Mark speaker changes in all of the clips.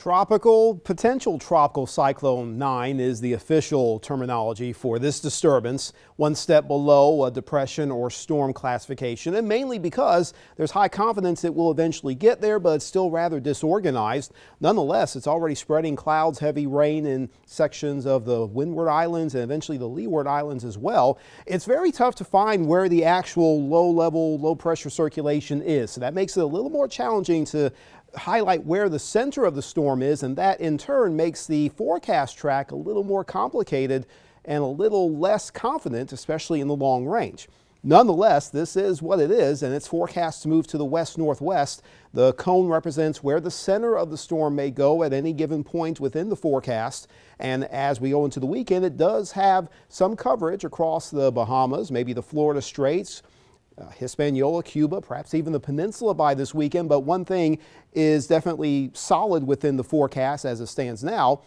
Speaker 1: Potential tropical cyclone 9 is the official terminology for this disturbance, one step below a depression or storm classification, and mainly because there's high confidence it will eventually get there, but it's still rather disorganized. Nonetheless, it's already spreading clouds, heavy rain in sections of the Windward Islands and eventually the Leeward Islands as well. It's very tough to find where the actual low-level, low-pressure circulation is, so that makes it a little more challenging to highlight where the center of the storm is, and that in turn makes the forecast track a little more complicated and a little less confident, especially in the long range. Nonetheless, this is what it is, and it's forecast to move to the west-northwest. The cone represents where the center of the storm may go at any given point within the forecast, and as we go into the weekend, it does have some coverage across the Bahamas, maybe the Florida Straits, Hispaniola, Cuba, perhaps even the peninsula by this weekend. But one thing is definitely solid within the forecast as it stands now.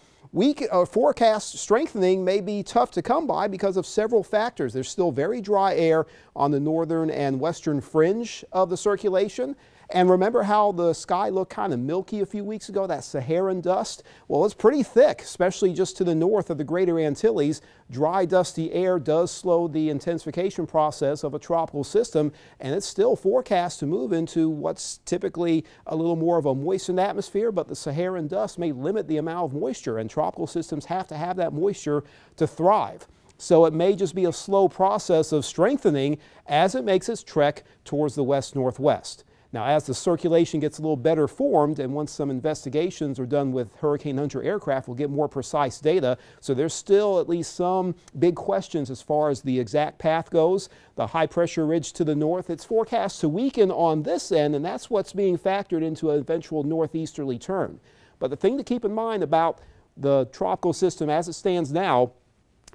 Speaker 1: Forecast strengthening may be tough to come by because of several factors. There's still very dry air on the northern and western fringe of the circulation. And remember how the sky looked kind of milky a few weeks ago, that Saharan dust? Well, it's pretty thick, especially just to the north of the greater Antilles. Dry, dusty air does slow the intensification process of a tropical system, and it's still forecast to move into what's typically a little more of a moistened atmosphere, but the Saharan dust may limit the amount of moisture, and tropical systems have to have that moisture to thrive. So it may just be a slow process of strengthening as it makes its trek towards the west-northwest. Now, as the circulation gets a little better formed, and once some investigations are done with Hurricane Hunter aircraft, we'll get more precise data. So there's still at least some big questions as far as the exact path goes. The high pressure ridge to the north, it's forecast to weaken on this end, and that's what's being factored into an eventual northeasterly turn. But the thing to keep in mind about the tropical system as it stands now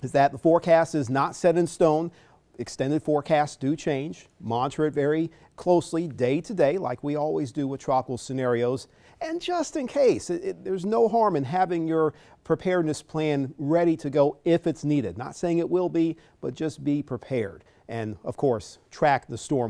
Speaker 1: is that the forecast is not set in stone. Extended forecasts do change. Monitor it very closely day to day, like we always do with tropical scenarios. And just in case, there's no harm in having your preparedness plan ready to go if it's needed. Not saying it will be, but just be prepared. And of course, track the storm.